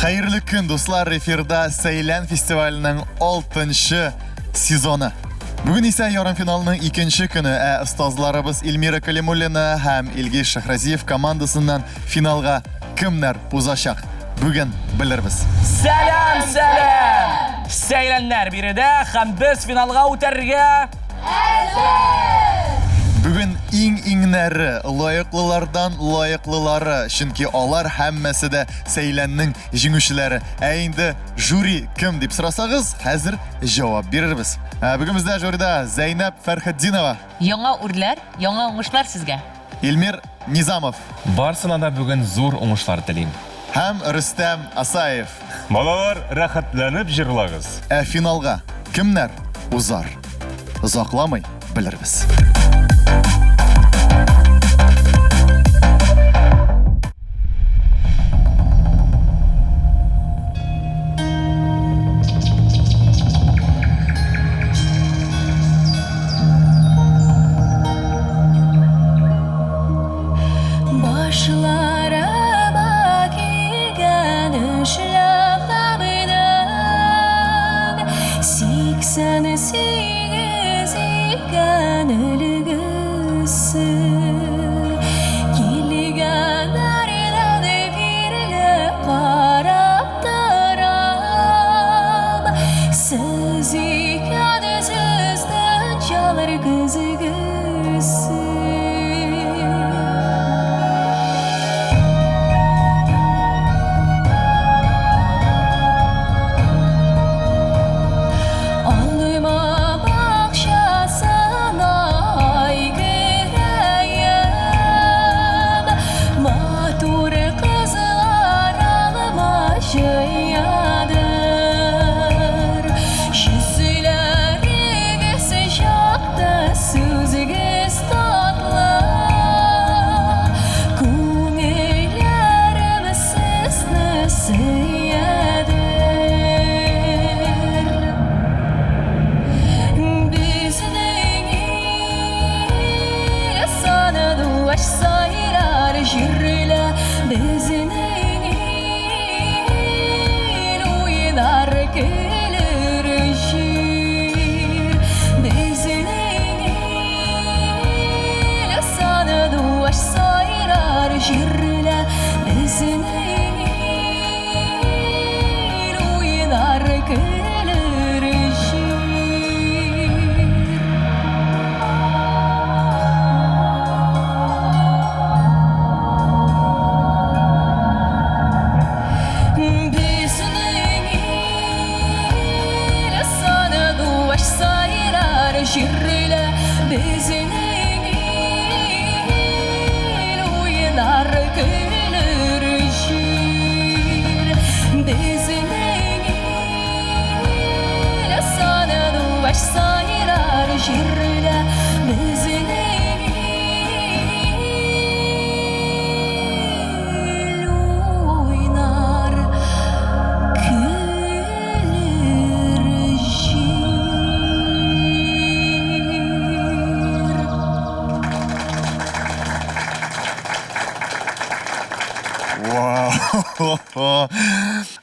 Hayırlı gün dostlar, efirde Seylen Festivali'nin 6. sezonu. Bugün ise yarım finalının 2. günü. Ustazlarımız Ilmira Kalimulina hem İlgi Şahraziyev komandasından finalga kimler uzlaşacak? Bugün biliriz. Selam selam. Seylenler biri de hem biz finalga uterge. Bugün iňleri, layıklılardan layıklıları. Çünkü onlar hemmesi de Seylen'nin jiňüşleri. Endi jüri kim dip sırasağız? Hazır cevap veririz. Bugün bizde jüride Zeynep Ferhaddinova. Яңа үрләр, яңа уңышлар сезгә. İlmir Nizamov. Барсына да бүгін зур уңышлар телим. Hem Rüstem Asayev. Балалар, рәхәтләнеп җырлагыз. Finalga kimler uzar? Uzaklamay biliriz.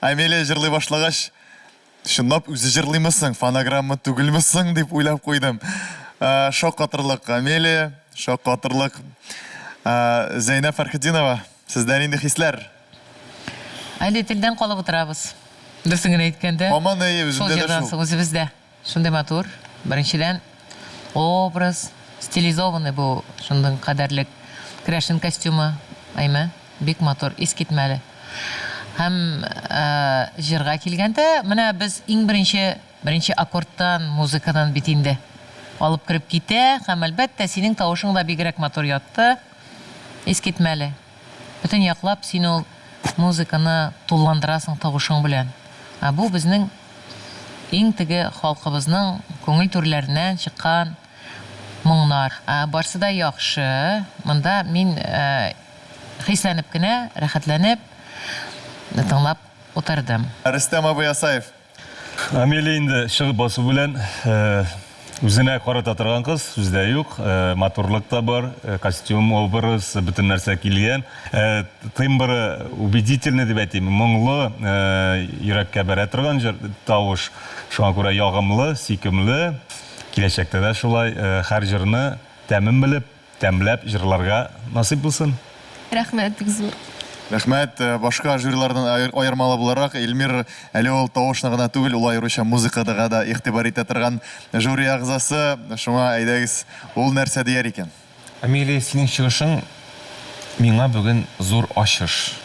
Амелия жырлый башлагач, шундап үзе жырлыймысың, фонограмма түгелмисең дип уйлап куйдым. Шок катырлык Амелия, шок катырлык Зейнеп Фәрхетдинова. Сездән инде хисләр? Әле телдән калып утырабыз. Дөресен әйткәндә, Аман әйе, үземдә дә шул. үзебездә. Шундый матур. Беренчедән образ стилизованный бу, шундый кадерлек крашен костюмы, әйме, бик матур, искитмәле. Һәм җырга килгәндә, менә без иң беренче аккордтан, музыкадан бит инде алып кирип китә, һәм әлбәттә синең тавышың да бигрәк матур ятты. Искитмәле. Бөтен яклап син ул музыканы тулландырасың тавышың белән. Бу безнең иң теге халкыбызның күңел түрләреннән чыккан моңнар. Барсы да яхшы. Монда мин хисләнеп кенә, рәхәтләнеп тыңлап утырдым. Рөстәм абый Асаев. Амелия инде чыгып басу белән Үзенә карата торган кыз, сүздә юк, матурлык та бар, костюм, образ, бөтен нәрсә килгән. Тембры убедительный дип әйтим, моңлы, йөрәккә бәрә торган тавыш. Шуңа күрә ягымлы, сөйкемле. Киләчәктә дә шулай һәр җырны тәмен белеп, тәмләп җырларга насыйп булсын. Рәхмәт, бик зур. Рәхмәт, башка жюрилардан аермалы буларак, Илмир әле ул тавышны гына түгел, ул аеруча музыкага да игътибар итә торган жюри әгъзасы. Шуңа әйдәгез, ул нәрсә дияр икән? Амелия, синең чыгышың миңа бүген зур ачыш.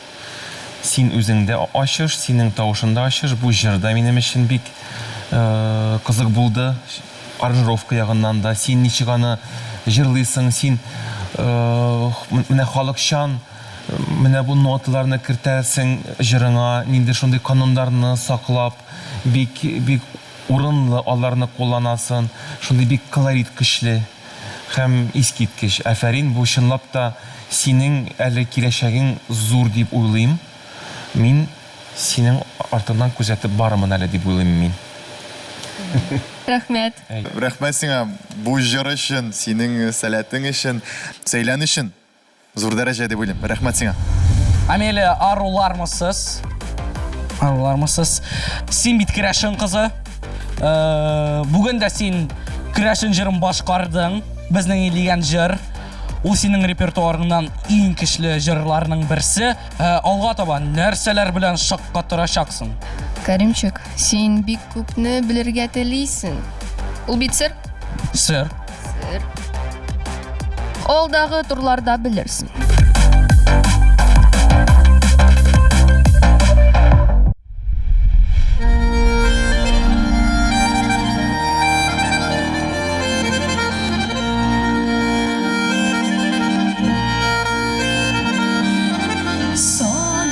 Син үзеңдә ачыш, синең тавышында ачыш. Бу җырда минем өчен бик кызык булды. Аранжировка ягыннан да син ничек аны җырлыйсың, син менә халыкчан, менә бу ноталарны кертәсең җырыңа, нинди шундый кануннарны саклап, бик урынлы аларны кулланасың, шундый бик колорит көчле һәм искиткеч. Афәрин, бу чынлап та синең әле киләчәгең зур дип уйлыйм. Мин синең артыңнан күзәтеп барымын әле дип уйлыйм мин. Рәхмәт. Рәхмәт сиңа бу җыр өчен, синең сәләтең өчен, сөйлән өчен. Зур дәрәҗә дип уйлыйм. Рәхмәт сиңа. Амелия, арулармысыз? Арулармысыз? Син бит керәшен кызы. Бүген дә син керәшен җырын башкардың. Безнең илгән җыр. Ул синең репертуарыңнан иң көчле җырларның берсе. Алга таба нәрсәләр белән шакка торачаксың? Кәримчик, син бик күпне белергә телисең. Ул бит сер. Сер. Алдагы турларда белерсең. Sarma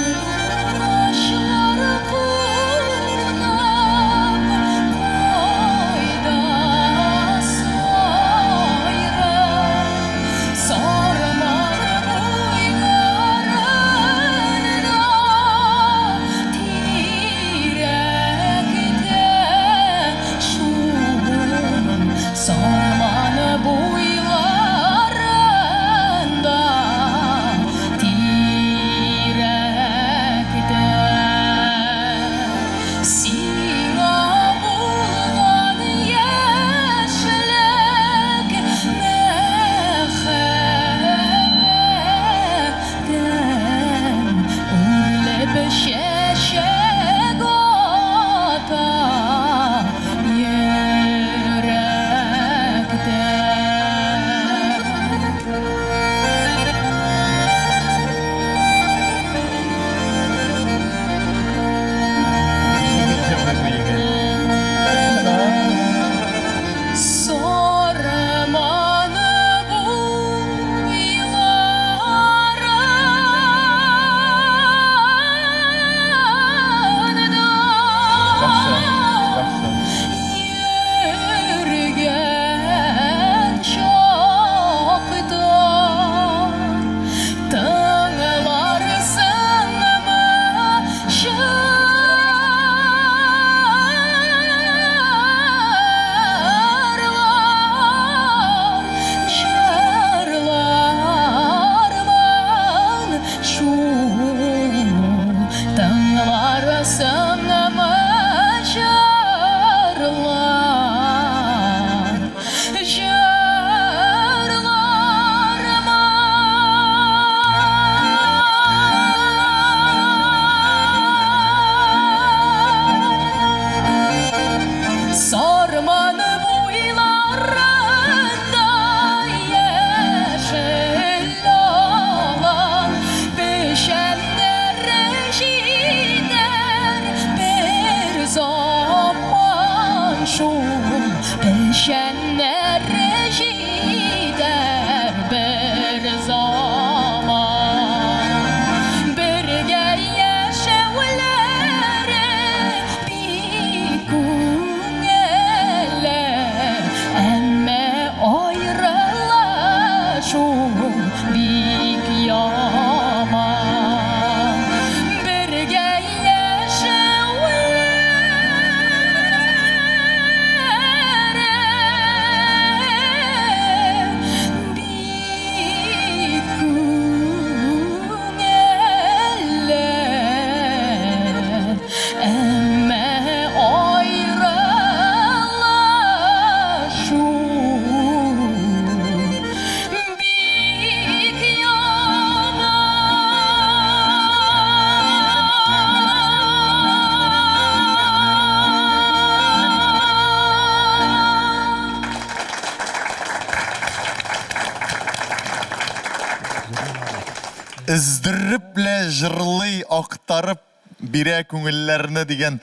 Издеріп лә жырлый, ақтарып бирә күңелләрне дигән.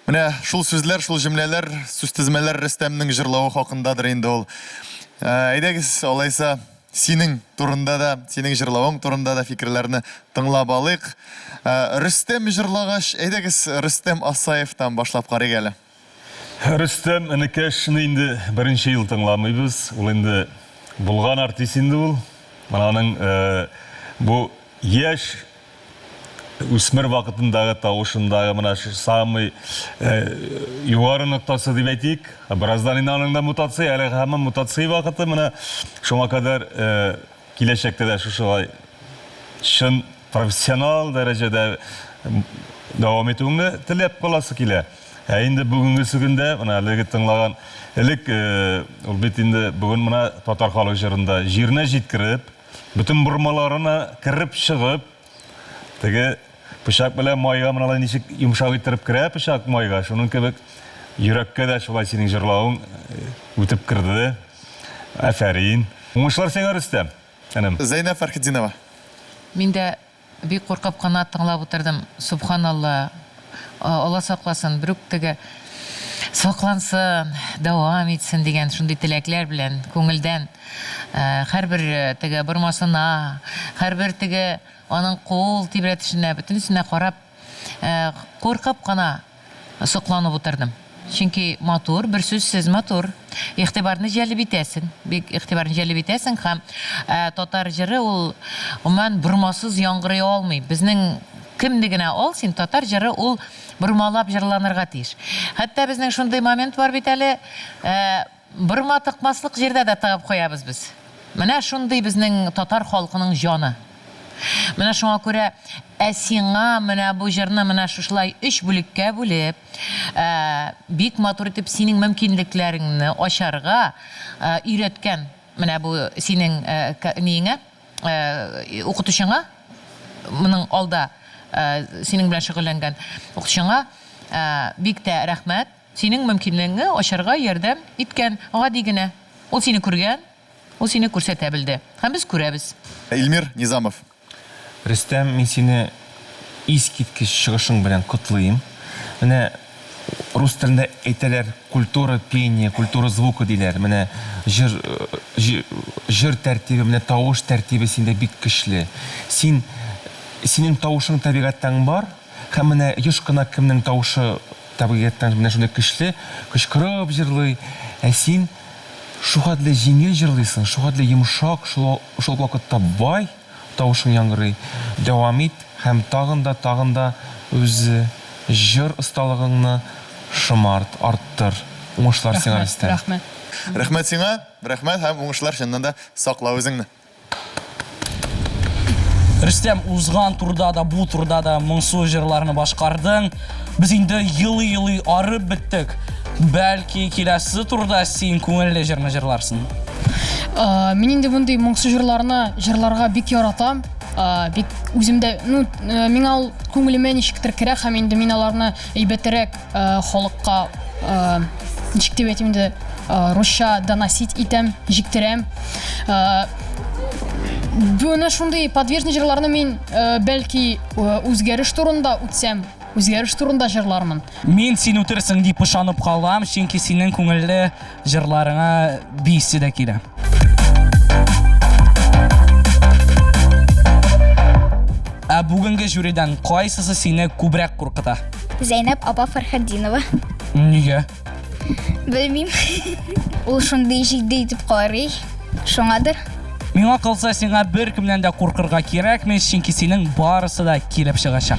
Менә шул сүзләр, шул җөмләләр, сүз тезмәләр Рөстәмнең җырлавы хакындадыр инде ул. Әйдәгез, алайса, синең турында да, синең җырлавың турында да фикерләрне тыңлап алыйк. Рөстәм җырлагач, әйдәгез, Рөстәм Асаевтан башлап карыйк әле. Рөстәм энекәшне инде беренче ел тыңламыйбыз. Ул инде булган артист инде ул. Аның бу яшь үсмер вакытындагы тавышындагы менә самый югары ноктасы дип әйтик. Бераздан инде аның да мутация, әле һәммә мутация вакыты менә шуңа кадәр киләчәктә дә шушылай шын профессионал дәрәҗәдә дәвам итүне теләп каласы килә. Инде бүгенге көндә менә әлеге тыңлаган элек ул бит инде бүген менә татар халык җырында җиренә җиткереп, бөтен бурмаларына кирип чыгып, теге пычак белән майга менә ничек йомшак иттереп керә пычак майга, шуның кебек йөрәккә дә шулай синең җырлавың үтеп кирде. Афәрин. Уңышлар сиңа, Рөстәм. Энем. Зәйнәп Фәрхетдинова. Мин дә бик куркып кына тыңлап утырдым. Субханалла. Алла сакласын, бер үк теге саклансын, дәвам итсен дигән шундый теләкләр белән күңелдән һәрбер теге бормасына, һәрбер теге аның кул тибрәтешенә, бөтенесенә карап куркып кына сокланып утырдым. Чөнки матур, бер сүзсез матур. Игътибарны җәлеп итәсең, бик игътибарны җәлеп итәсең һәм татар җыры ул уман бормасыз яңгырый алмый. Безнең кемне генә ал, син татар җыры ул бормалап җырланырга тиеш. Хәтта безнең шундый момент бар бит әле, борма тыкмаслык җирдә дә тыгып куябыз без. Менә шундый безнең татар халкының җаны. Менә шуңа күрә сиңа менә бу җырны менә шушлай 3 бүлеккә бүлеп, бик матур итеп синең мөмкинлекләреңне ачарга өйрәткән. Менә бу синең ниңә, укытучыңа, моның алда синең белән шөгыльләнгән укытучыңа бик тә рәхмәт. Синең мөмкинлегеңне ачарга ярдәм иткән. Гади генә. Ул сине күргән, ул сине күрсәтә белде. Һәм без күрәбез. Илмир Низамов. Рөстәм, мин сине искиткеч чыгышың белән котлыйм. Менә рус телендә әйтәләр культура пения, культура звука диләр. Менә җыр тәртибе, менә тавыш тәртибе синдә бик көчле. Синең тавышың табигатьтән бар, һәм менә еш кына кемнең тавышы табигатьтән менә шундый көчле, кычкырып җырлый. Син шугадлы җиңел җырлыйсың, шугадлы йомшак, шул вакытта бай тавышың яңгырый. Дәвам ит һәм тагын да үз җыр осталыгыңны шомарт, арттыр. Уңышлар сиңа, Рөстәм. Рәхмәт. Рәхмәт сиңа, рәхмәт һәм уңышлар чыннан да сакла үзеңне. Рөстәм, узган турда да, бу турда да моңсу җырларны башкардың. Без инде елый арып беттек. Бәлки киләсе турда син күңелле җырны җырларсың. Мин инде мондый моңсу җырларны җырларга бик яратам. Бик үземдә, миңа ул күңелемә ничектер керә һәм инде мин аларны әйбәтрәк халыкка ничек дип әйтим инде русча доносить итәм, җиктерәм. Буна шундый подвижный җырларны мин бәлки үзгәреш турында үтсәм, үзгәреш турында җырлармын. Мин син үтерсең дип ышанып калам, чөнки синең күңелле җырларыңа бисе дә килә. Бүгенге жюридан кайсысы сине күбрәк куркыта? Зәйнәп апа Фәрхетдинова. Нигә? Белмим. Ул шундый җитди итеп карый. Шуңадыр. Миңа калса сиңа бер кемнән дә куркырга кирәкми, чөнки синең барысы да килеп чыгачак.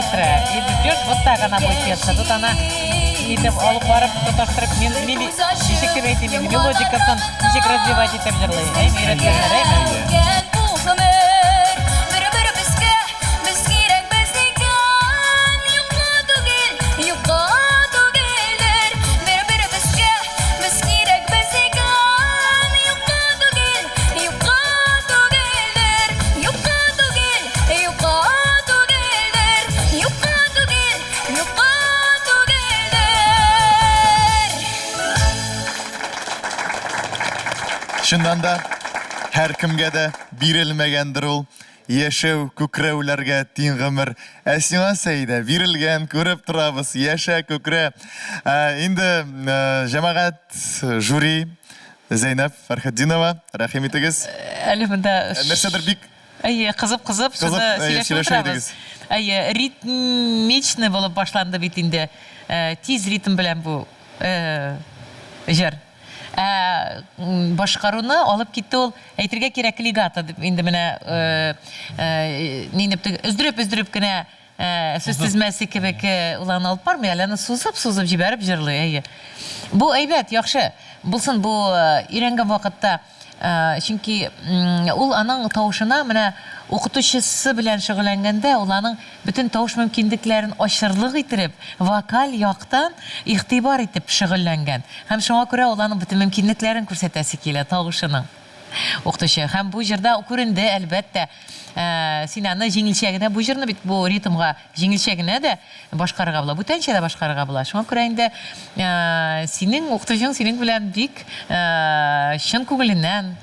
быстро. Идешь, вот так она будет петься. Тут она итеп алып барып тоташтырып ничек дип әйтим инде мелодикасын ничек развивать итеп җырлый. Әйме өйрәткәннәр, әйме. Şundan da her kimge de birilmegendir ol. Yaşav kükrevlerge tin gımır. Esina seyde birilgen görüp turabız. Yaşa kükre. Indi cemaat jüri Zeynep Farhadinova. Rahim etiniz. Әлемдә Нәрсәдер бик Әйе, кызып, Кызып, шуны сөйләшеп сөйләшә утырабыз. идегез. Әйе, ритмичный булып башланды бит инде. Тиз ритм белән бу җыр. Башкаруны алып китте ул, әйтергә кирәк лигата дип инде менә ниндеп өздереп кенә сүз тезмәсе кебек улан алып бармый, әле аны сузып җибәреп җырлый, әйе. Бу әйбәт, яхшы. Булсын бу өйрәнгән вакытта, чөнки ул аның тавышына менә укытучысы белән шөгыльләнгәндә ул аның бөтен тавыш мөмкинлекләрен ачырлык итеп, вокаль яктан игътибар итеп шөгыльләнгән. Һәм шуңа күрә ул аның бөтен мөмкинлекләрен күрсәтәсе килә тавышының. Укытучы һәм бу җырда күренде, әлбәттә. Син аны җиңелчә генә бу җырны бит бу ритмга җиңелчә генә дә башкарырга була, бүтәнчә дә башкарырга була. Шуңа күрә инде синең укытучың синең белән бик чын күңеленнән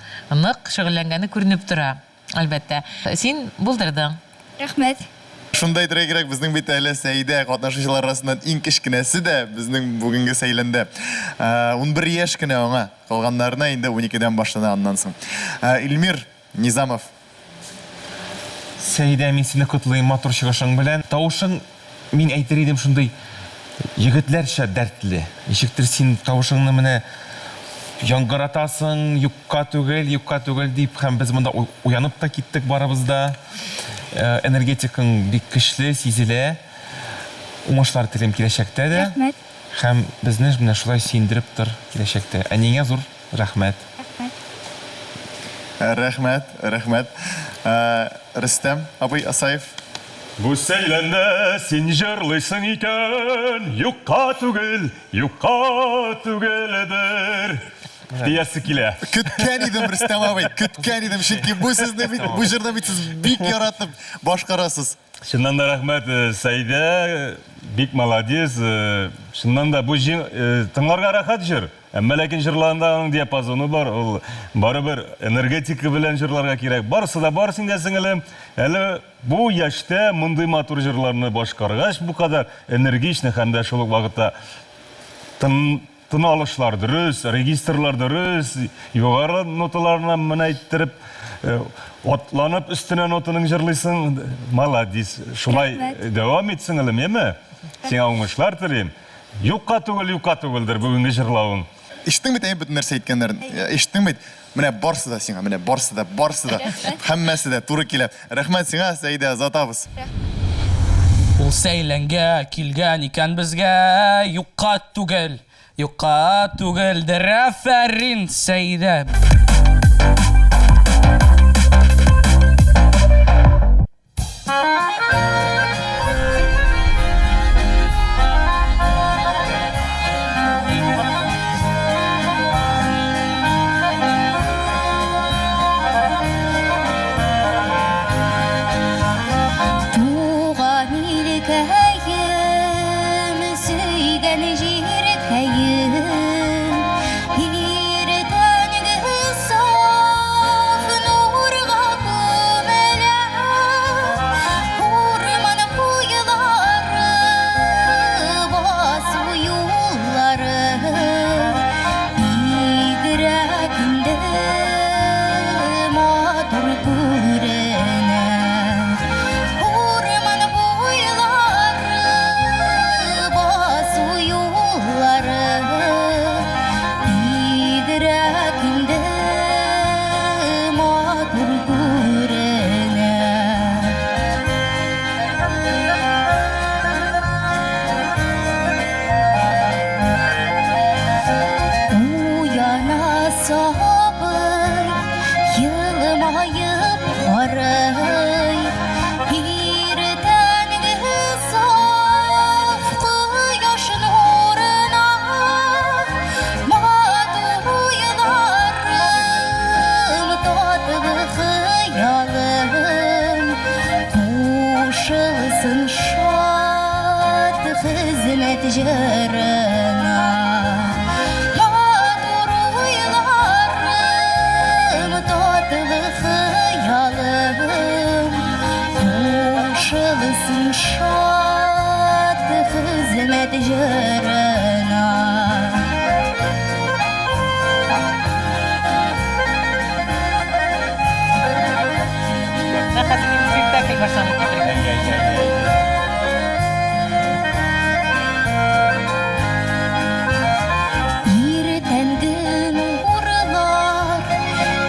нык шөгыльләнгәне күренеп тора. Әлбәттә. Син булдырдың. Рәхмәт. Шундай дирәк кирәк безнең бит әле сәйдә катнашучылар арасыннан иң кечкенәсе дә безнең бүгенге сәйләндә. 11 яшь кенә аңа, калганнарына инде 12-дән башлана аннан соң. Илмир Низамов. Сәйдә, мин сине котлыйм матур чыгышың белән. Тавышың, мин әйтер идем шундый егетләрчә дәртле. Ничектер син тавышыңны менә яңгыратасың, юкка түгел дип, һәм без монда уянып та киттек барыбыз да. Энергетикаң бик көчле, сизелә. Уңышлар телим киләчәктә дә. Рәхмәт. Һәм безне менә шулай сөендереп тор киләчәктә. Әнигә зур рәхмәт. Рәхмәт. Рөстәм абый Асаев. Бу сәйләндә син җырлыйсың икән, юкка түгелдер. Диясе килә. Көткән идем Рөстәм абый, көткән идем, чөнки бу сезне бит бу җырны бит сез бик яратып башкарасыз. Шуннан да рәхмәт, Сәйдә, бик молодец. Шуннан да бу тыңларга рәхәт җыр. Әмма ләкин җырларында аның диапазоны бар. Ул барыбер энергетика белән җырларга кирәк. Барысы да бар синдә сеңелем. Әле бу яшьтә мондый матур җырларны башкаргач, бу кадәр энергичный һәм дә шул ук вакытта тын алышлар дөрес, регистрлар дөрес, югары ноталарны менә әйттереп, атланып өстенә нотаның җырлыйсың. Молодец. Шулай дәвам ит сеңелем, яме? Сиңа уңышлар телим. Юкка түгелдер бүгенге җырлавың. Иштең бит бөтен нәрсә әйткәннәрен. Иштең бит. Менә барсы да сиңа, менә барсы да. Һәммәсе дә туры килә. Рәхмәт сиңа, Сәйдә, затабыз. Ул сәйләнгә килгән икән безгә, юкка түгелдер. Афәрин, Сәйдә. Сөйгән җиркәем, иртәнге şad hizmet jırına Matur uylarım tatlı hıyalım Koşulsun şad hizmet jırına Spektakl başlanıp getirgen. Иртәнген урлар,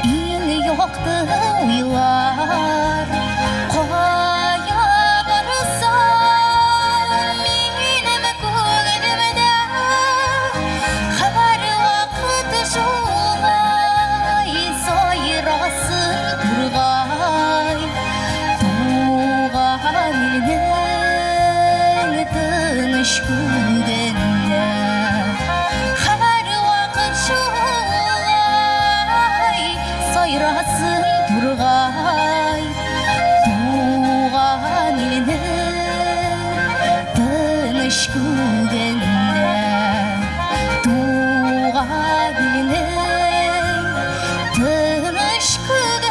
иң яқты уйлар. Кая барсам, минем күңелемдә һәр вакыт шулай сайрасын тургай. Туган илнең тыныч күгендә Her vakit şulay sayrasın turgay Tuğan ilinin tыныç kugende Tuğan ilinin tыныç kugende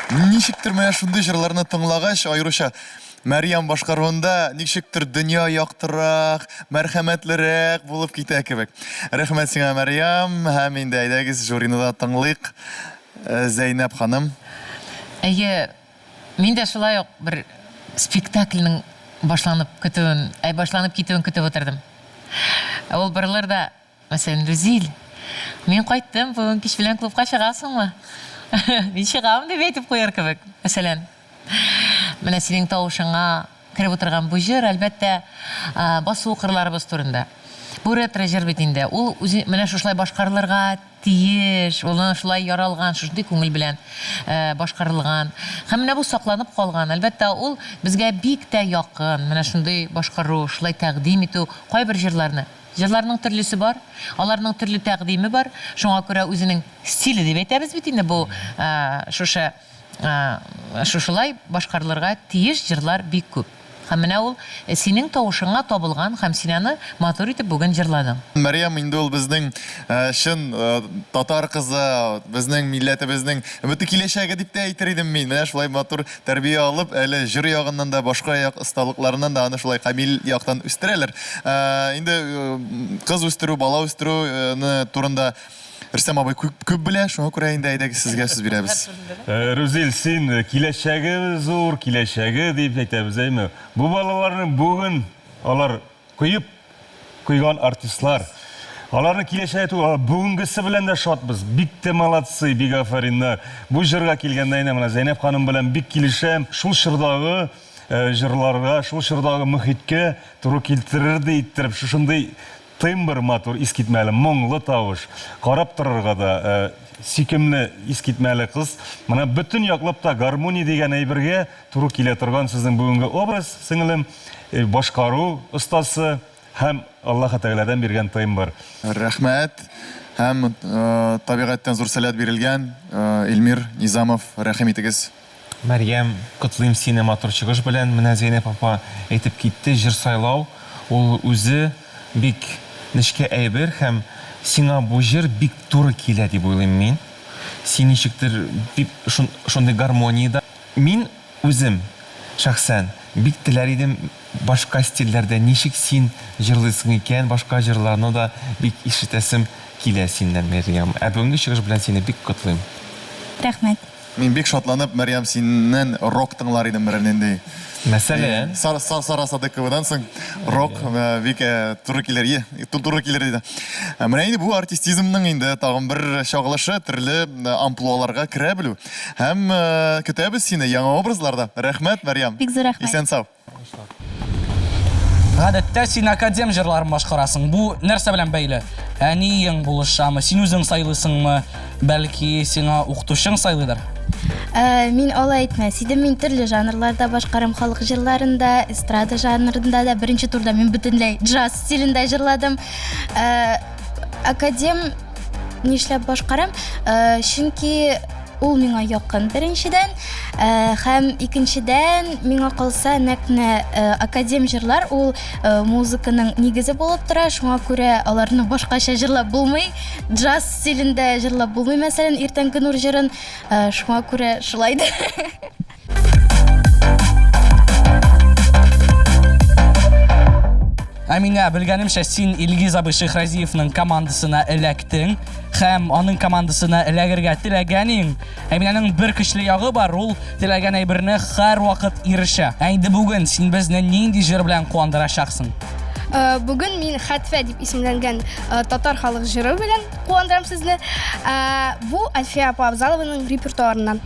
Ничектер менә шундый җырларны тыңлагач, аеруча Мәрьям башкаруында ничектер дөнья яктырак, мәрхәмәтлерәк булып китә кебек. Рәхмәт сиңа, Мәрьям, һәм инде әйдәгез жюрины да тыңлыйк. Зәйнәп ханым. Әйе, мин дә шулай ук бер спектакльнең башланып китүен көтеп отырдым. Ул берләр дә, мәсәлән, Рүзил, мин кайттым, бүген кич белән клубка чыгасыңмы? Мин чыгам дип әйтеп куяр кебек, мәсәлән. Менә синең тавышыңа кереп утырган бу җыр, әлбәттә, басу кырларыбыз турында. Бу ретро җыр бит инде. Ул үзе менә шулай башкарылырга тиеш, ул шулай яралган, шундый күңел белән башкарылган. Һәм менә бу сакланып калган. Әлбәттә, ул безгә бик тә якын. Менә шундый башкару, шулай тәкъдим итү, кайбер җырларны. Җырларның төрлесе бар, аларның төрле тәкъдиме бар. Шуңа күрә үзенең стиле дип әйтәбез бит инде бу шушылай башкарылырга тиеш җырлар бик күп. Һәм менә ул синең тавышыңа табылган һәм син аны матур итеп бүген җырладың. Мәрьям инде ул безнең шын татар кызы, безнең милләтебезнең бөтен киләчәге дип тә әйтер идем мин. Менә шулай матур тәрбия алып, әле җыр ягыннан да башка як осталыкларыннан да аны шулай камил яктан үстерәләр. Инде кыз үстерү, бала үстерү турында Рөстәм абый күп белә, шуңа күрә инде әйдәгез сезгә сүз бирәбез. Рүзил, син киләчәге зур, киләчәге дип әйтәбез, әйме? Бу балаларны бүген алар куйган артистлар. Аларны киләчәге түгел, бүгенгесе белән дә шатбыз. Бик тә молодцы, бик афариннар. Бу җырга килгәндә инде менә Зәйнәп ханым белән бик килешәм. Шул җырдагы җырларга, шул җырдагы мөхиткә туры килтерер ди иттереп, шушындый тембр матур, искитмәле, моңлы тавыш. Карап торырга да сөйкемле, искитмәле кыз. Менә бөтен яклап та гармония дигән әйбергә туры килә торган сезнең бүгенге образ, сеңелем, башкару остасы һәм Аллаһ Тәгаләдән биргән тембр. Рәхмәт. Һәм табигатьтән зур сәләт бирелгән Илмир Низамов, рәхим итегез. Мәрьям, котлыйм сине матур чыгыш белән. Менә Зәйнәп апа әйтеп китте, җыр сайлау ул үзе бик нечкә әйбер һәм сиңа бу җыр бик туры килә дип уйлыйм мин. Син ничектер бик шундый гармониядә. Мин үзем шәхсән бик теләр идем башка стильләрдә ничек син җырлыйсың икән, башка җырларны да бик ишетәсем килә синнән, Мәрьям. Бүгенге чыгыш белән сине бик котлыйм. Рәхмәт. Мин бик шатланып, Мәрьям, синнән рок тыңлар идем бернинди. Мәсәлән, Сара Садыковадан соң рок бик туры килер иде. Менә инде бу артистизмның инде тагын бер чагылышы, төрле амплуаларга керә белү. Һәм көтәбез сине яңа образларда. Рәхмәт, Мәрьям. Бик зур рәхмәт. Исән сау. Гадәттә син академ җырларын башкарасың. Бу нәрсә белән бәйле? Әниең булышамы? Син үзең сайлыйсыңмы? Бәлки сиңа укытучың сайлыйдыр? Мин алай әйтмәс идем, мин төрле жанрларда башкарам, халык җырларында, эстрада жанрында да, беренче турда мин бөтенләй джаз стилендә җырладым. Академ нишләп башкарам? Чөнки ул миңа якын беренчедән, һәм икенчедән миңа калса нәкъ академ җырлар ул музыканың нигезе булып тора, шуңа күрә аларны башкача җырлап булмый, джаз стилендә җырлап булмый, мәсәлән, иртәнге нур җырын, шуңа күрә шулайдыр. Миңа белгәнемчә син Илгиз абый Шехразиевның командасына эләктең һәм аның командасына эләгергә теләгәнең. Аның бер көчле ягы бар, ул теләгән әйберне һәр вакыт ирешә. Инде бүген син безне нинди җыр белән куандырачаксың? Бүген мин Хәтфә дип исемләнгән татар халык җыры белән куандырам сезне. Бу Альфия апа Абзалованың репертуарыннан.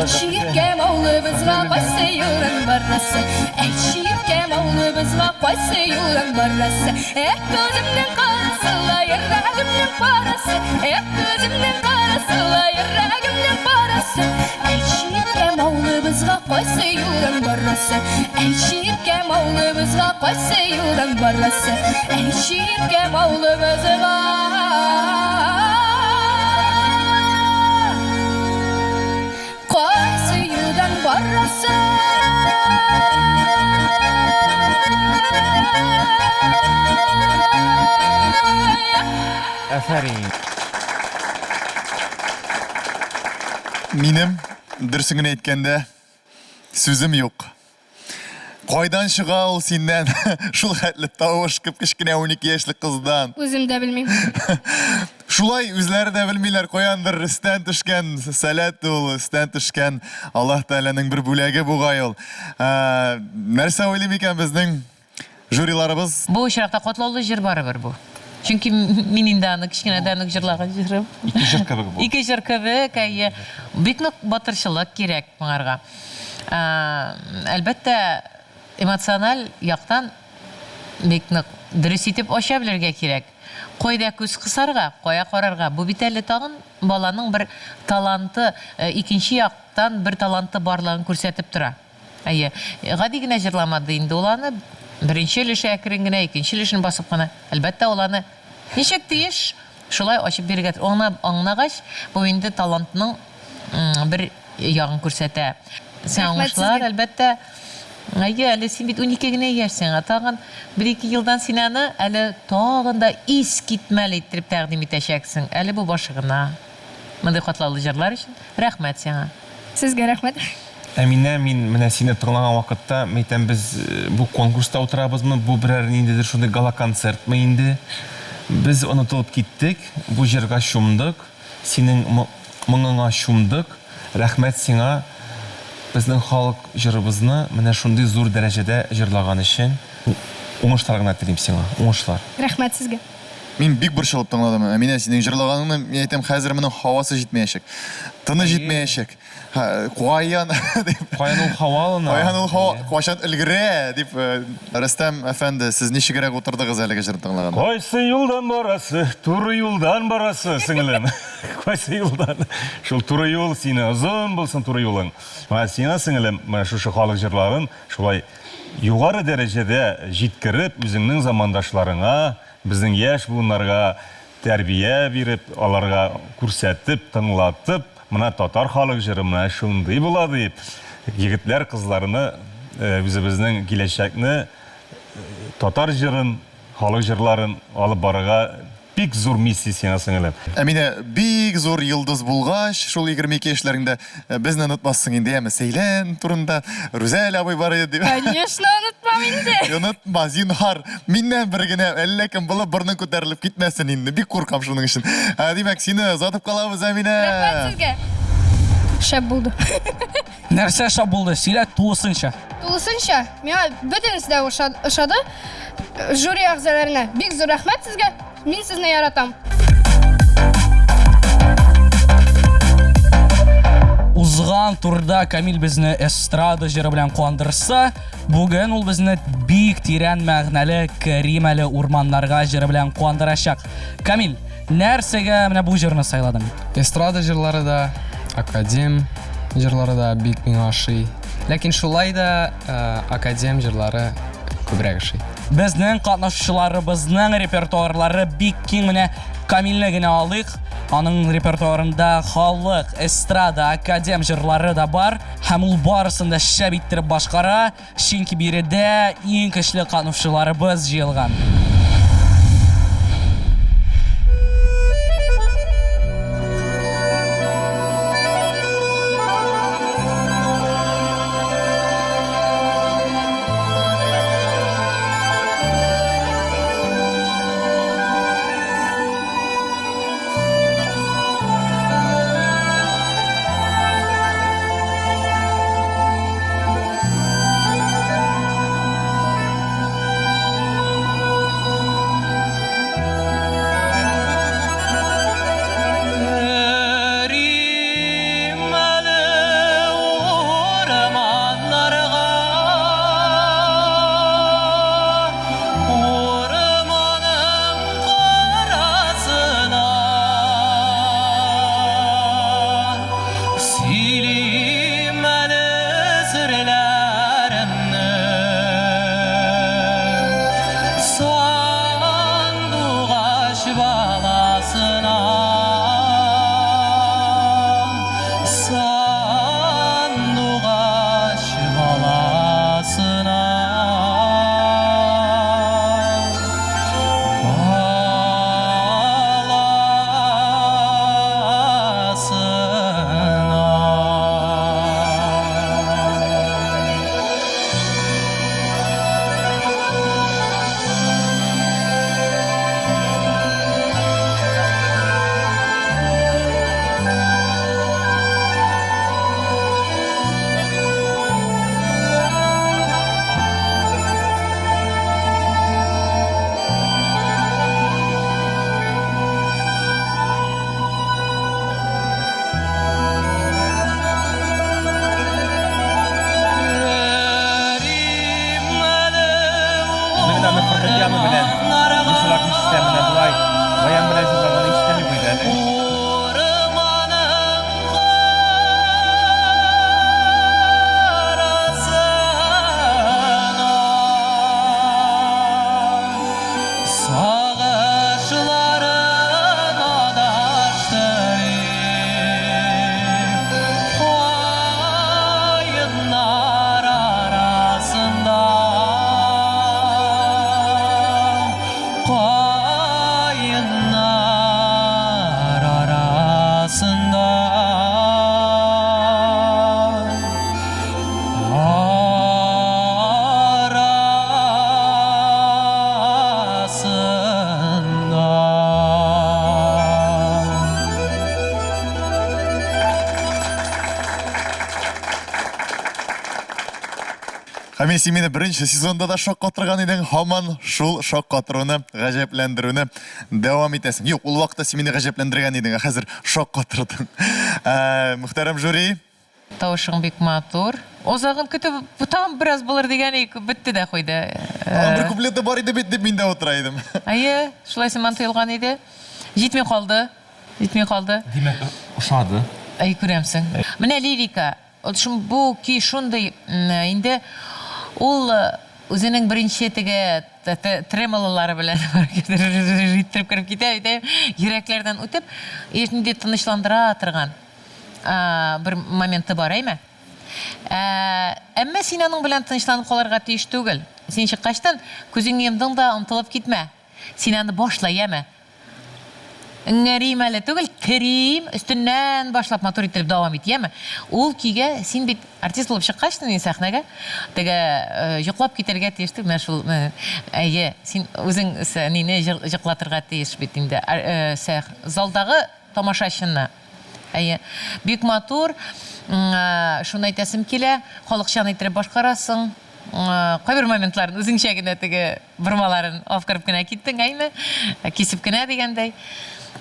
Әйтшикем ауылыбызға қайсы юлдан барасы, әйтшикем ауылыбызға қайсы юлдан барасы, көзімнің қарасы, йөрәгімнің парасы, көзімнің қарасы, йөрәгімнің парасы, әйтшикем ауылыбызға қайсы юлдан барасы, әйтшикем ауылыбызға қайсы юлдан барасы, әйтшикем ауылыбызға Qaysı yoldan barası Афарин. Минем дөресен әйткәндә сүзем юк. Кайдан чыга ул синнән шул хәтле тавыш кичкенә 12 яшьлек кыздан? Үзем дә белмим. Шулай үзләре дә белмиләр, каяндыр өстән төшкән сәләт ул, өстән төшкән Аллаһ Тәаләнең бер бүләге бугай ул. Нәрсә уйлый микән безнең жюриларыбыз? Бу очракта катлаулы җыр барыбер бу. Чөнки мин инде аны кичкенәдән үк җырлаган җырым. İki jır kebek bu. Ике җыр кебек, әйе. Бик нык батырчылык кирәк моңарга. Әлбәттә, эмоциональ яктан бик нык дөрес итеп ача белергә кирәк. Кайда күз кысарга, кая карарга. Бу бит әле тагын баланың бер таланты, икенче яктан бер таланты барлыгын күрсәтеп тора. Әйе, гади генә җырламады инде ул аны. Беренче өлеше әкрен генә, икенче өлешен басып кына. Әлбәттә, ул аны ничек тиеш шулай ачып бирергә. Аңна аңлагач, бу инде талантның бер ягын күрсәтә. Сән аңлашлар, әлбәттә, әйе, әле син бит 12 генә яшьсең, тагын 1-2 елдан син аны әле тагын да ис китмәле итеп тәкъдим итәчәксең. Әле бу башы гына. Мондый катлаулы җырлар өчен рәхмәт сиңа. Сезгә рәхмәт. Әминә, мин менә сине тыңлаган вакытта, мәйтәм без бу конкурста утырабызмы, бу берәр ниндидер шундый гала концертмы инде. Без онытылып киттек, бу җырга шумдык, синең моңыңа шумдык. Рәхмәт сиңа. Безнең халык җырыбызны менә шундый зур дәрәҗәдә җырлаган өчен уңышлар гына телим сиңа. Уңышлар. Рәхмәт сезгә. Мин бик борчылып тыңладым. Әминә, синең җырлаганыңны мин әйтәм, хәзер моның һавасы җитмәячәк. Тыны җитмәячәк. Каян дип. Каян ул һавалына. Каян ул кайчан өлгерә дип Рөстәм әфәнде, сез ничегрәк утырдыгыз әлеге җырны тыңлаганда? Кайсы юлдан барасы, туры юлдан барасы, сеңлем. Кайсы юлдан. Шул туры юл сине озын булсын туры юлың. Ва сине сеңлем, менә шушы халык җырларын шулай югары дәрәҗәдә җиткереп, үзеңнең замандашларыңа, безнең яшь буыннарга тәрбия биреп, аларга күрсәтеп, тыңлатып, менә татар халык җыры менә шундый була дип, егетләр кызларны үзебезнең киләчәкне татар җырын, халык җырларын алып барырга бик зур миссия сиңа сеңлем. Әминә, бик зур йолдыз булгач, шул 22 яшьләрендә безне онытмассың инде, яме Сәйлән турында, Рүзәл абый бар иде. Конечно, онытмам инде. Онытма, зинһар. Миннән бер генә әллә кем булып борның күтәрелеп китмәсен инде. Бик куркам шуның өчен. Димәк, сине озатып калабыз, Әминә. Рәхмәт сезгә. Шәп булды. Нәрсә шап булды? Сөйлә тулысынча. Тулысынча, миңа бөтенесе дә ошады. Жюри әгъзаларына бик зур рәхмәт сезгә. Мин сезне яратам. Узган турда Камил безне эстрада җыры белән куандырса, бүген ул безне бик тирән мәгънәле Кәримәле урманнарга җыры белән куандырачак. Камил, нәрсәгә менә бу җырны сайладың? Эстрада җырлары да, академ җырлары да бик миңа ошый. Ләкин шулай да академ җырлары күбрәк ошый. Безнең катнашучыларыбызның репертуарлары бик киң, менә Камилне генә алыйк. Аның репертуарында халык, эстрада, академ җырлары да бар, һәм ул барысын да шәп иттереп башкара, чөнки биредә иң көчле катнашучыларыбыз җыелган. Камил, син мине беренче сезонда да шок катырган идең, һаман шул шок катыруны, гаҗәпләндерүне дәвам итәсең. Юк, ул вакытта син мине гаҗәпләндергән идең, хәзер шок катырдың. Мөхтәрәм жюри, Тавышың бик матур. Озагын көтүп, бу тагын бераз булыр дигән битте дә куйды. бер куплеты бар иде бит дип мин дә утыра идем. Әйе, шулай сыман тоелган иде. Җитми калды. Димәк, ошады. Әй, күрәмсең. Менә лирика. Бу ки шундый инде ул үзенең беренче теге тремололары белән җиттереп кереп китә иде. Йөрәкләрдән үтеп, инде тынычландыра торган бер моменты бар, әйме? Әмма син аның белән тынычланып калырга тиеш түгел. Син чыккачтан күзеңне йомдың да омтылып китмә. Син аны башла, яме. Ңәрим әле түгел, керим, өстеннән башлап матур иттереп дәвам ит, яме. Ул кигә син бит артист булып чыккачтан сәхнәгә, теге йоклап китәргә тиеш түгел, шул әйе, син үзең сәнине йоклатырга тиеш бит инде. Залдагы тамашачыны. Әйе, бик матур, шуны әйтәсем килә, халыкчан иттереп башкарасың. Кайбер моментларын үзеңчә генә теге бормаларын алып кенә киттең, әйме? Кисеп кенә дигәндәй.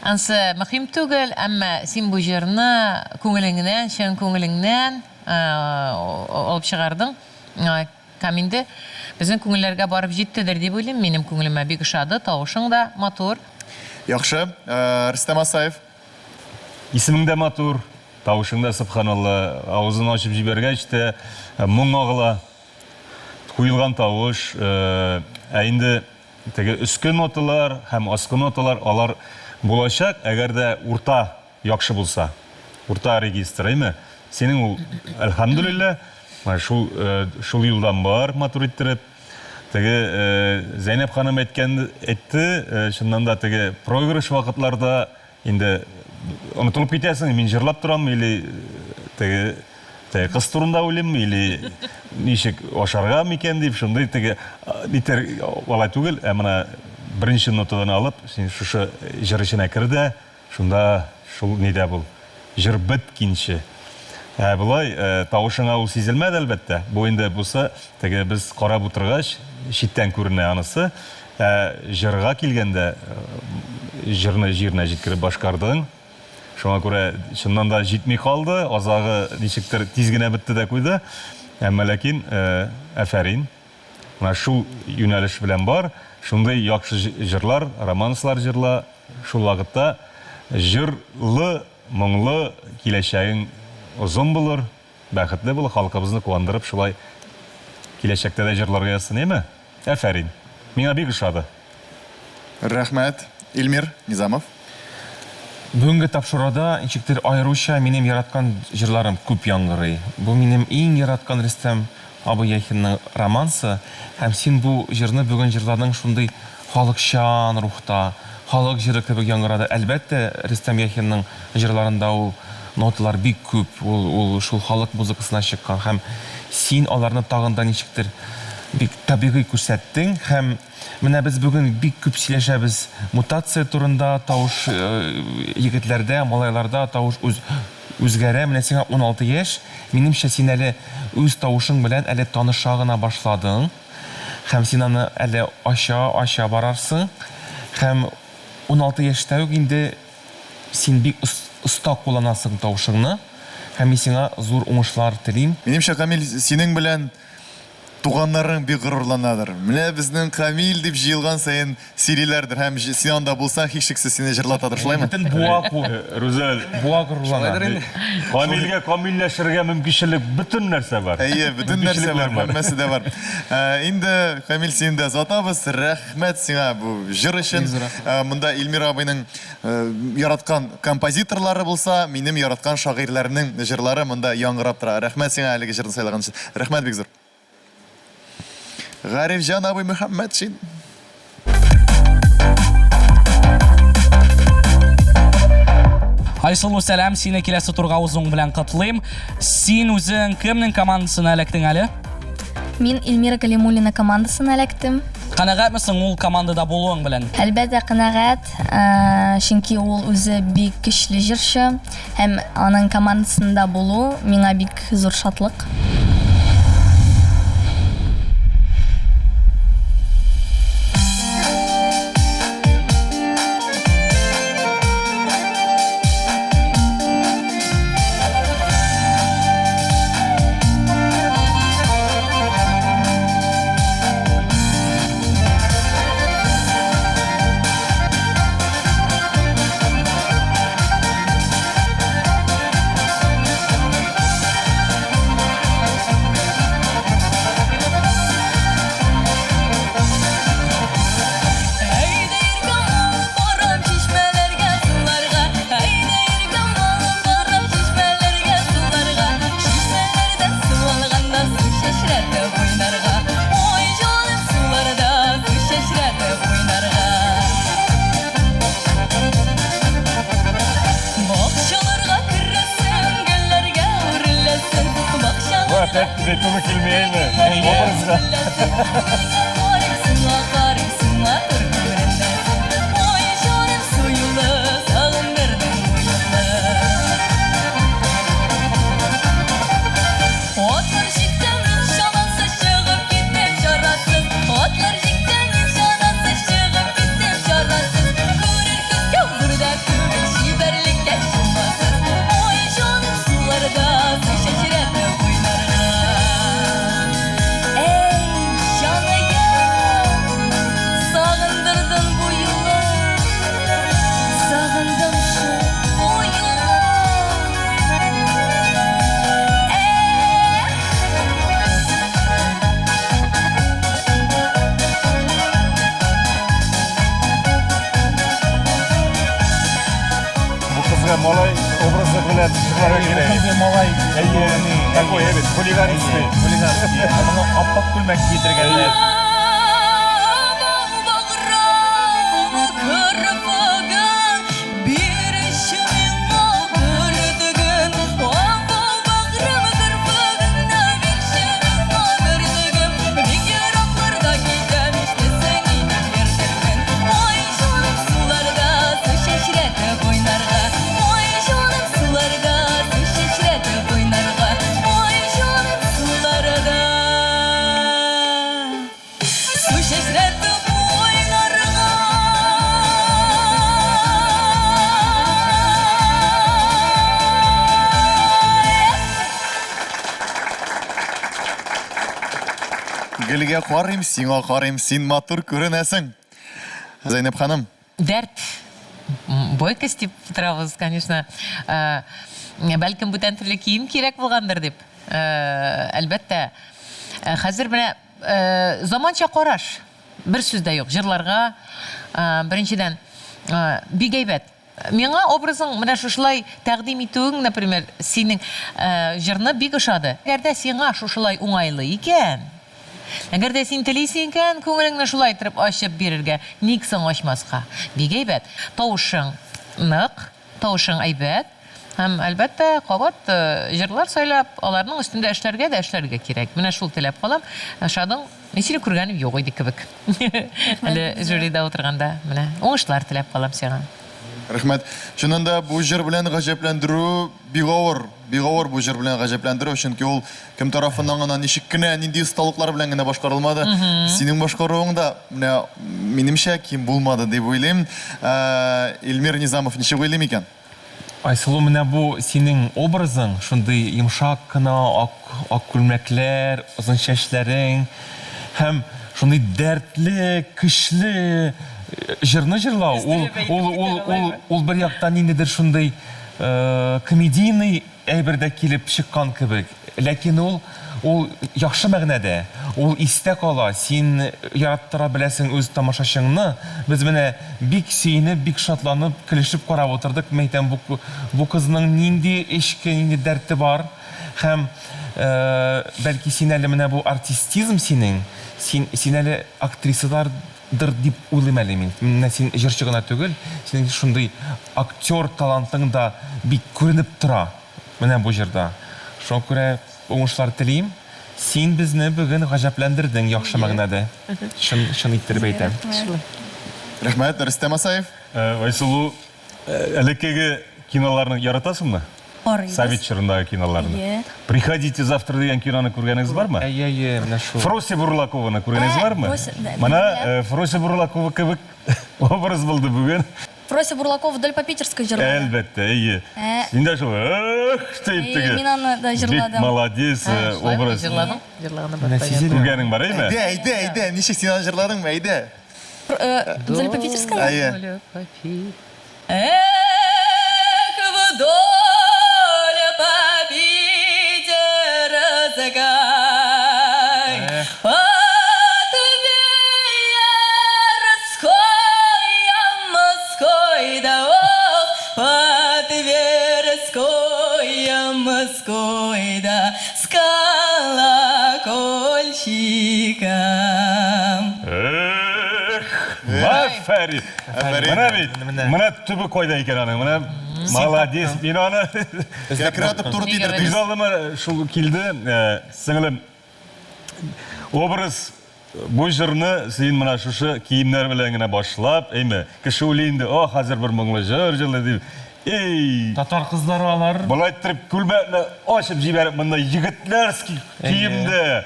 Ансы мөһим түгел, әмма син бу җырны күңелеңнән, чын күңелеңнән алып чыгардың. Каминде безнең күңелләргә барып җиттедер дип уйлыйм. Минем күңелемә бик ошады, тавышың да матур. Яхшы, Рөстәм Асаев. Исемең дә матур, тавышың да субханалла, авызын ачып җибәргәч тә моң агыла. Куелган тавыш, инде теге өске ноталар һәм аскы ноталар алар булачак, әгәр дә урта яхшы булса. Урта регистр, әйме? Синең ул әлхәмдүлилләһ, шул юлдан бар матур иттереп. Теге Зәйнәп ханым әйтте, шуннан да теге проигрыш вакытларда инде онытылып китәсең, мин җырлап торам, или теге кыз турында уйлыйм, или ничек ашарга микән дип, шундай теге итер алай түгел, менә беренче нотадан алып, син шушы җыр эченә кердә, шунда шул нидә бул? Җыр биткинче. Булай тавышыңа ул сизелмәде әлбәттә. Бу инде булса, теге без карап утыргач, читтән күренә анысы. Җырга килгәндә җырны җиренә җиткереп башкардың. Шуңа күрә шуннан да җитми калды, азагы ничектер тиз генә битте дә куйды. Әмма ләкин афәрин. Менә шул юнәлеш белән бар. Шундай яхшы җырлар, романслар җырла, шул вакытта җырлы, моңлы киләчәгең озын булыр, бәхетле булыр, халкыбызны куандырып, шулай киләчәктә дә җырларга язсын, әйме? Афәрин. Миңа бик ошады. Рәхмәт, Илмир Низамов. Бүгенге тапшыруда ничектер аеруча минем яраткан җырларым күп яңгырый. Бу минем иң яраткан Рөстәм Абый Яхинның романсы, һәм син бу җырны бүген җырладың шундый халыкчан рухта, халык җыры кебек яңгырады. Әлбәттә, Рөстәм Яхинның җырларында ул ноталар бик күп, ул шул халык музыкасына чыккан, һәм син аларны тагын да ничектер бик табигый күрсәттең, һәм менә без бүген бик күп сөйләшәбез мутация турында, тавыш егетләрдә, малайларда тавыш үзгәрә. Менә сиңа 16 яшь, минемчә син әле үз тавышың белән әле таныша гына башладың, һәм син аны әле аша барарсың, һәм 16 яшьтә үк инде син бик оста кулланасың тавышыңны, һәм мин сиңа зур уңышлар телим. Минемчә, Камил, синең белән туганнарың бик горурланадыр. Менә безнең Камил дип җыелган саен сөйлиләрдер, һәм син анда булсаң, һичшиксез сине җырлатадыр, шулаймы? Бөтен буа Рүзәл, горурлана. Камилгә камилләшергә мөмкинчелек бөтен нәрсә бар. Әйе, бөтен нәрсә бар, һәммәсе дә бар. Инде Камил, син дә затабыз, рәхмәт сиңа бу җыр өчен. Монда Илмир абыйның яраткан композиторлары булса, минем яраткан шагыйрьләрнең җырлары монда яңгырап тора. Рәхмәт сиңа әлеге җырны сайлаган өчен. Рәхмәт бик зур. Гарифҗан абый Мөхәммәтшин. Айсылу сәлам, сине киләсе турга узуң белән котлыйм. Син үзең кемнең командасына эләктең әле? Мин Эльмира Калимуллина командасына эләктем. Канәгатьмесең ул командада булуың белән? Әлбәттә канәгать, чөнки ул үзе бик көчле җырчы, һәм аның командасында булу миңа бик зур шатлык. Betonu filmeyeyim mi? Obrazda. Malay obrazı bilen çıkara gerek. Malay. Такой, evet, хулиганистый. Хулиганистый. Bunu appak gülmek giydirgenler. Гелгә карыйм, сиңа карыйм, син матур күренәсең. Зайнеп ханым. Дәрт. Бойкость дип торабыз, конечно. Бәлкем бүтән төрле кием кирәк булгандыр дип. Әлбәттә. Хәзер менә заманча караш. Бер сүз дә юк. Җырларга беренчедән бик әйбәт. Миңа образың менә шушылай тәкъдим итүең, например, синең җырны бик ошады. Әгәр дә сиңа шушылай уңайлы икән, әгәр дә син телисең икән, күңелеңне шулай итеп ачып бирергә, ник соң ачмаска? Бик әйбәт. Тавышың нык, тавышың әйбәт. Һәм әлбәттә кабат җырлар сайлап, аларның өстендә эшләргә кирәк. Менә шул теләп калам. Шадың, мин сине күргәнем юк иде кебек. Әле жюридә утырганда, менә уңышлар теләп калам сиңа. Рәхмәт. Шунында бу җыр белән гаҗәпләндерү бик авыр бу җыр белән гаҗәпләндерү, чөнки ул кем тарафыннан гына ничек кенә, нинди осталыклар белән генә башкарылмады. Синең башкаруың да менә минемчә ким булмады дип уйлыйм. Илмир Низамов ничек уйлый микән? Айсылу, менә бу синең образың, шундый йомшак кына, ак күлмәкләр, озын чәчләрең, һәм шундый дәртле, көчле җырны җырлау. Ул бер яктан ниндидер шундый комедийный әйбердә килеп чыккан кебек. Ләкин ул яхшы мәгънәдә. Ул истә кала. Син яраттыра беләсең үз тамашачыңны. Без менә бик сөйнеп, бик шатланып, көлешеп карап утырдык. Мәйтәм, бу кызның нинди эшке, нинди дәрте бар. Һәм бәлки син әле менә бу артистизм синең, син әле актрисалардыр дип уйлыйм әле мин. Менә син җырчы гына түгел, синең шундый актер талантың да бик күренеп тора. Менә бу җырда. Шуңа күрә уңышлар телим. Син безне бүген гаҗәпләндердең яхшы мәгънәдә. Шуны иттереп әйтәм. Рәхмәт, Рөстәм Асаев. Айсылу, элеккеге киноларны яратасыңмы? Совет чорындагы киноларны. Приходите завтра дигән киноны күргәнегез бармы? Менә шул. Фрося Бурлакованы күргәнегез бармы? Менә Фрося Бурлакова кебек образ булды бүген. Фрося Бурлакова вдоль по Питерской жырлады. Әлбәттә, ие. Син дә шул, дип теге. Мин аны да Бик жырладым. молодец образ. Җырлаганы Күргәнең бар әйме? Әйдә, ничек син җырладың, әйдә. Вдоль по Питерской? Әйе. Вдоль по Питерской Москойда с колокольчиком. Афәрин. Менә бит, менә төбе кайда икән аның? Менә Молодец. Мен аны Креатив туры Неге тидердік. Күз алдыма шул килді. Сіңілім, образ bu jırını seyin mana şuşu kiyimler bilen gene başlap, eymi, kişi uleyinde, hazır bir mınglı jır deyip, ey, Tatar kızları alar. Bulayttırıp külmekle açıp jiberip bunda yigitler kiyimde.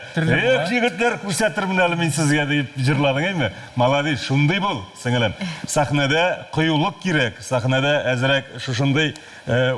Yigitler kursettirmin әлі мен sizge deyip jırladın eymi? Maladi, şunday bul, singilem. Sahnada kıyuluk kirek, sahnada ezrek şuşunday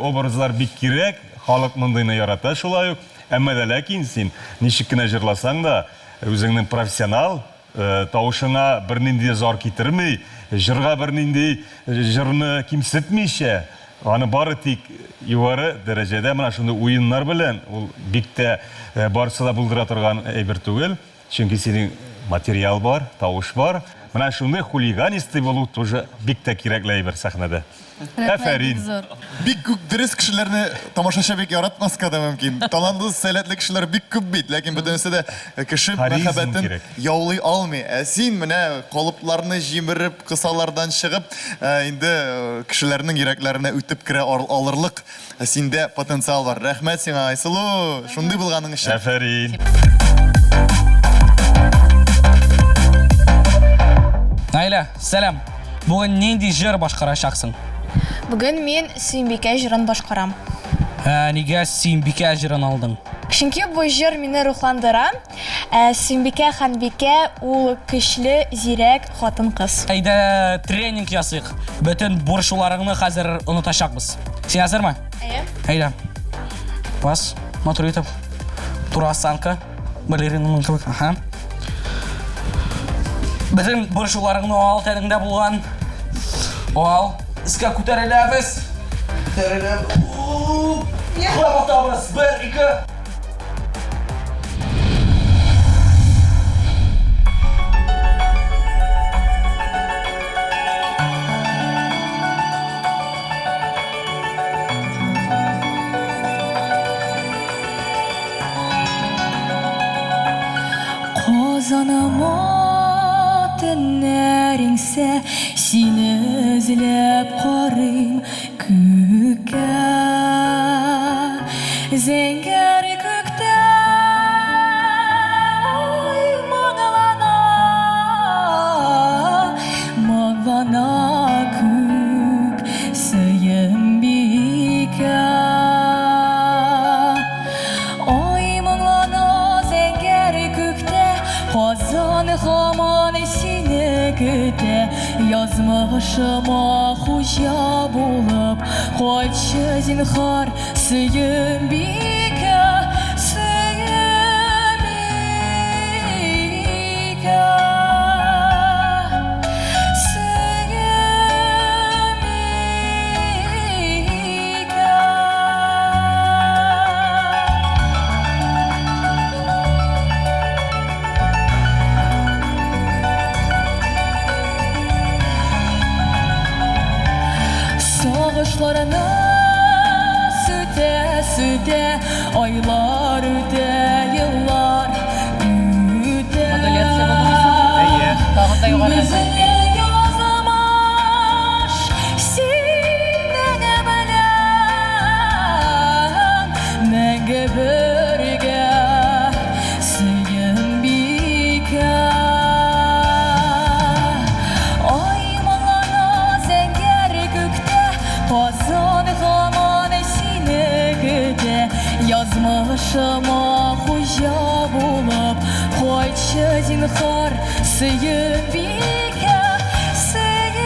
obrazlar bik kirek, halk mındayını yarata şulay yok. Әмма да ләкин син ничек кенә җырласаң да, үзеңнең профессионал тавышыңа бернинди зар китерми, җырга бернинди җырны кимсетмичә, аны бары тик югары дәрәҗәдә менә шундый уеннар белән ул бик тә барысы да булдыра торган әйбер түгел, чөнки синең материал бар, тавыш бар. Менә шундый хулиганистый булу тоже бик тә кирәкле әйбер сәхнәдә. Афәрин. Бик күп дөрес кешеләрне тамашачы бик яратмаска да мөмкин. Талантлы, сәләтле кешеләр бик күп бит, ләкин бөтенесе дә кеше Харизм мәхәббәтен кирәк. яулый алмый. Син менә калыпларны җимереп, кысалардан чыгып, инде кешеләрнең йөрәкләренә үтеп керә алырлык синдә потенциал бар. Рәхмәт сиңа, Айсылу, шундый булганың өчен. Афәрин. Найля, сәлам. Бүгін нинди жыр башкарачаксың? Бүген мен Сөембикә жырын башкарам. Нигә Сөембикә жырын алдың? Чөнки бу жыр мине рухландыра. Сөембикә Ханбикә ул көчле, зирәк хатын-кыз. Әйдә тренинг ясыйк. Бөтен бурышларыңны хәзер онытачакбыз. Син хәзерме? Әйдә. Бас, матур итеп. Тура осанка. Балерина кебек. Аха. Бөтен бурышларыңны ал тәнеңдә булган. Ал, искә күтәреләбез. Күтәреләбез. Яхлап атабыз. 1, 2. Казаныма төннәреңсә, сине эзләп карыйм күккә. Зәңгәр күктә моңлана күк Сөембикә. Ой, моңлана зәңгәр күктә, Казан һаман сине көтә. Язмышыма хуҗа булып, кайтчы зинһар Сөембикә, Сөембикә. Сагышларына сүтә, айлар үтә, еллар үтә. Модуляция булмыйсың? Тагын да югары. Безне язмаш синең белән, мәңге бергә Сөембикә. Ай, моңлана зәңгәр күктә, Казан һаман сине көтә. Язмышыма хуҗа булып, кайтчы зинһар Сөембикә, Сөембикә.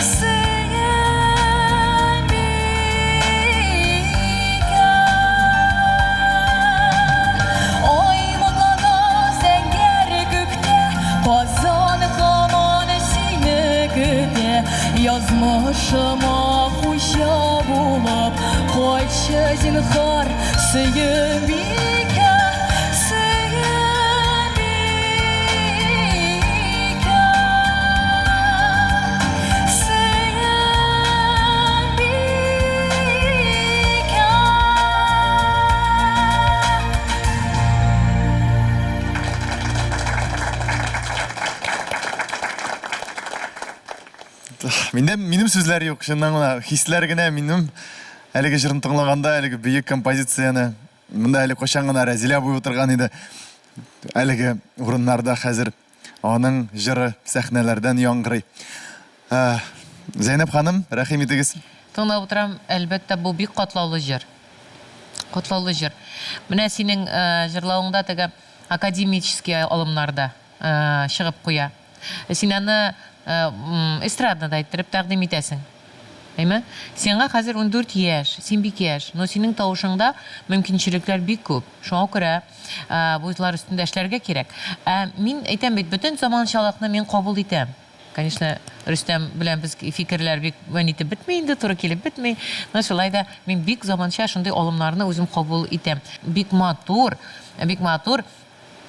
Сөембикә. Ой, моңлана зәңгәр күктә, Казан һаман сине көтә. Язмышыма хуҗа булып, кайтчы зинһар Сөембикә, Сөембикә. Сөембикә. Минем сүзләр юк. Шуннан гына хисләр генә минем әлеге җырын тыңлаганда, әлеге бөек композицияны монда әле качан гына Разилә буй утырган иде. Әлеге урыннарда хәзер аның җыры сәхнәләрдән яңгырый. Зәйнәп ханым, рәхим итегез. Тыңлап утырам, әлбәттә, бу бик катлаулы җыр. Катлаулы җыр. Менә синең җырлавыңда теге академический алымнарда чыгып куя. Син аны эстрадада әйттереп тәкъдим итәсең. Әйме? Сиңа хәзер 14 яшь, син бик яшь, но синең тавышыңда мөмкинчелекләр бик күп. Шуңа күрә бу җырлар өстендә эшләргә кирәк. Мин әйтәм бит, бөтен заманчалыкны мин кабул итәм. Конечно, Рөстәм белән без фикерләр бик итеп бетми инде, туры килеп бетми. Но шулай да мин бик заманча шундый алымнарны үзем кабул итәм. Бик матур, бик матур.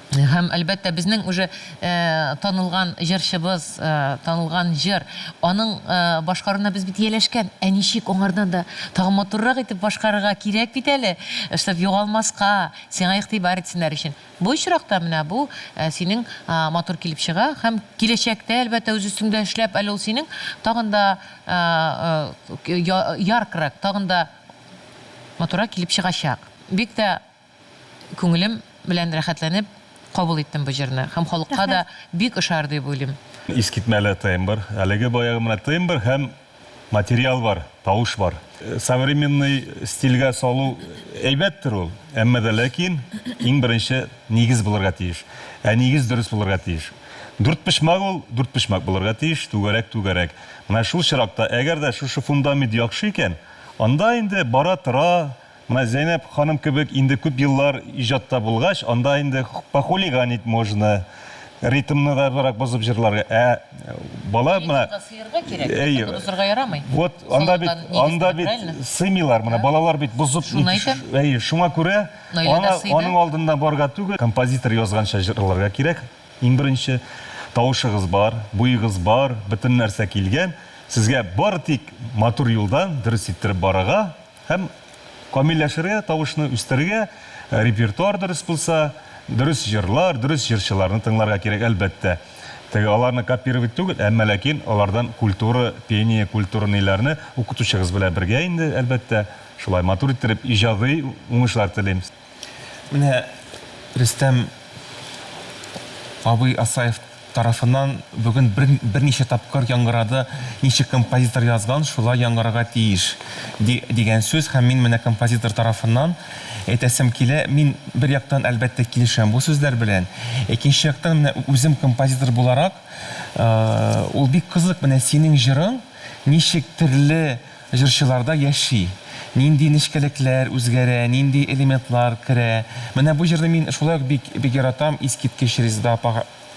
Һәм әлбәттә безнең уже танылган җырчыбыз, танылган җыр, аның башкаруына без бит ияләшкән. Ничек аңардан да тагын матуррак итеп башкарырга кирәк бит әле, чтобы югалмаска, сиңа игътибар итсеннәр өчен. Бу очракта менә бу синең матур килеп чыга һәм киләчәктә әлбәттә үз өстеңдә эшләп әле ул синең тагын да яркырак, тагын да матуррак килеп чыгачак. Бик тә күңелем белән рәхәтләнеп кабул иттем бу җырны. Һәм халыкка да бик ошар дип уйлыйм. Искитмәле тембр, әлеге баягы менә тембр һәм материал бар, тавыш бар. Современный стильгә салу әйбәттер ул. Әмма дә ләкин иң беренче нигез булырга тиеш. Нигез дөрес булырга тиеш. Дүрт пишмак ул, дүрт пишмак булырга тиеш, түгәрәк. Менә шул чиракта, әгәр дә шушы фундамент яхшы икән, анда инде бара тора. Менә Зәйнәп ханым кебек инде күп еллар иҗатта булгач, анда инде похулиганить можно, ритмны да барак бозып җырларга. Бала менә сыйырга кирәк, узырга ярамый. Вот анда бит сыймыйлар, менә балалар бит бозып. Шуңа күрә аның алдында барга түгел, композитор язганча җырларга кирәк. Иң беренче тавышыгыз бар, буйыгыз бар, бөтен нәрсә килгән. Сезгә бары тик матур юлдан дөрес иттереп барырга һәм камилләшергә, тавышны үстерергә, репертуар дөрес булса, дөрес җырлар, дөрес җырчыларны тыңларга кирәк әлбәттә. Теге аларны копировать түгел, әмма ләкин алардан культура, пение, культура ниләрне укытучыгыз белән бергә инде әлбәттә шулай матур иттереп иҗади уңышлар теләйбез. Менә Рөстәм абый Асаев тарафынан бүген берничә тапкыр яңгырады, ничек композитор язган, шулай яңгырарга тиеш дигән сүз, һәм мин менә композитор тарафыннан әйтәсем килә, мин бер яктан әлбәттә килешәм бу сүзләр белән. Икенче яктан менә үзем композитор буларак, ул бик кызык, менә синең җырың ничек төрле җырчыларда яши. Нинди нечкәлекләр үзгәрә, нинди элементлар керә. Менә бу җырны мин шулай бик яратам, искиткеч Резеда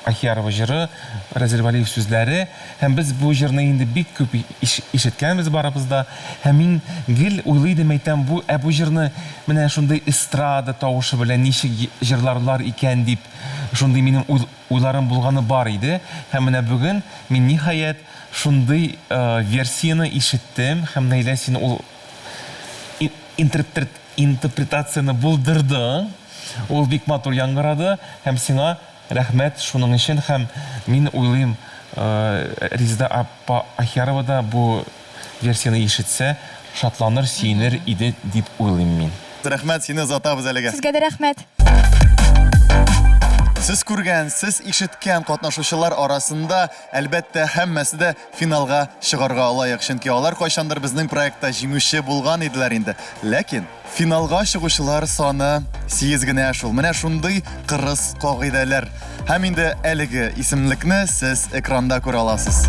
Ахиярова җыры, Разил Валиев сүзләре, һәм без бу җырны инде бик күп ишеткәнбез барыбызда. Һәм мин гел уйлыйдым, әйтәм, бу җырны менә шундый эстрада тавышы белән ничек җырларлар икән дип, шундый минем уйларым булганы бар иде. Һәм менә бүген мин ниһаять шундый версияны ишеттем, һәм Наилә син ул интерпретацияны булдырды. Ул бик матур яңгырады, һәм сиңа рәхмәт шуның өчен, һәм мин уйлыйм, Резеда апа Ахиярова да бу версияны ишетсә, шатланыр, сөенер иде дип уйлыйм мин. Рәхмәт, сине озатабыз әлегә. Сезгә дә рәхмәт. Сез күргән, сез ишеткән катнашучылар арасында әлбәттә һәммәсе дә финалга чыгарга лаек, чөнки алар кайчандыр безнең проектта җиңүче булган иделәр инде. Ләкин финалга чыгучылар саны 8 генә шул. Менә шундый кырыс кагыйдәләр. Һәм инде әлеге исемлекне сез экранда күрә аласыз.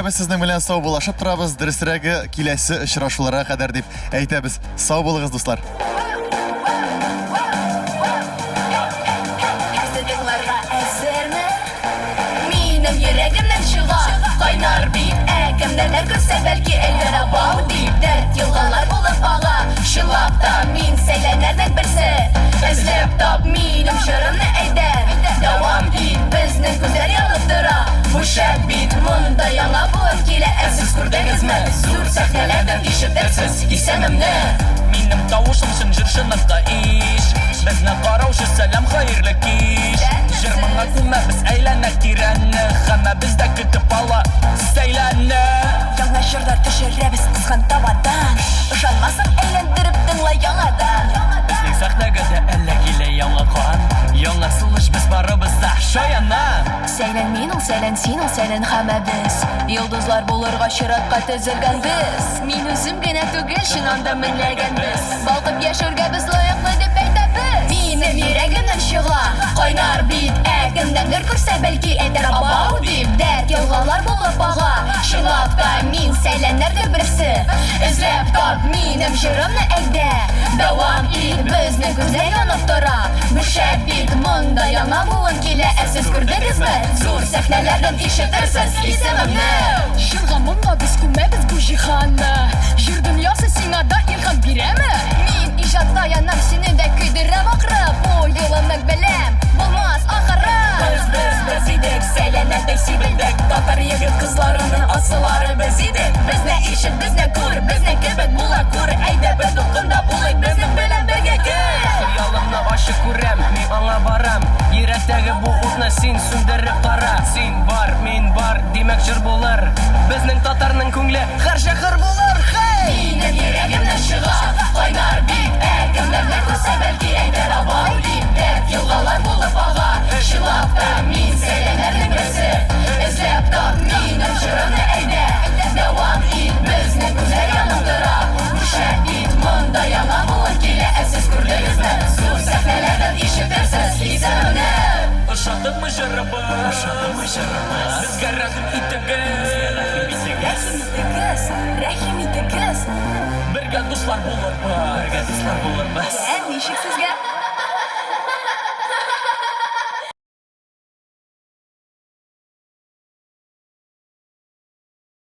Без сезнең белән сау булашып торабыз, дөресрәге киләсе очрашуларга кадәр дип әйтәбез. Сау булыгыз, дуслар. Минем йөрәгемнән чыга, кайнар бит әкемнәр күрсә бәлки әйләнә бау дип, дәрт елгалар булып ага. Чылап та мин сәйләнәрнең берсе, эзләп тап минем җырымны әйдә. Дәвам ит, безнең күзләр янып тора. Бу шәп бит, монда яңа буын килә, сез күрдегез Яңа сулыш без барыбыз да шаяна. Сәйлән мин ул, сәйлән син ул, сәйлән һәммәбез. Йолдызлар булырга чиратка төзелгәнбез. Мин үзем генә түгел, чыннан да меңләгәнбез. Балкып яшәргә без лаеклы дип әйтәбез. Минем йөрәгемнән чыга, кайнар бит әкемдәндер күрсә бәлки әйтер абау дип. Дәрт елгалар булып ага, чынлап та мин сәйләннәрдер берсе. Эзләп тап минем җырымны әйдә. Дәвам ит, безнең күздә янып тора. Бишәп бит монда яңа буын килә, ә сез күрдегезме? Зур сәхнәләрдән ишетерсез исемемне. Жырга монда без күмәбез бу җиһанны. Җыр дөньясы сиңа да илһам бирәме? Мин иҗатка янам, сине дә көйдерәм акры. Бу юлымны беләм, булмас ахыры. Без идек, сәйләнәдек сибелдек. Татар егет кызларының асылары без идек. Безне ишет, безне күр, безне кебек була күр. Әйдә бер дулкында булыйк, безнең белән бергә көр. Хыялымны ачык күрәм, мин аңа барам. Йөрәктәге бу утны син сүндереп кара. Син бар, мин бар, димәк җыр булыр. Безнең татарның күңле һәр шәһәр булыр. Минем йөрәгемнән чыга, кайнар бит әкемләрне күрсә бәлки әйтер абау дип. Дәрт елгалар булып ага, чынлап та мин сәйләнәрнең берсе. Эзләп тап минем җырымны әйдә. Дәвам ит, безнең күзләр янып тора. Шәп ит, монда яңа буын килә, ә сез күрдегезме? Зур сәхнәләрдән ишетерсез исемемне. Ошадыңмы җырыбыз? Безгә рәхим итегез. Рәхим итегез. Бергә дуслар булырбыз. Ничек сезгә?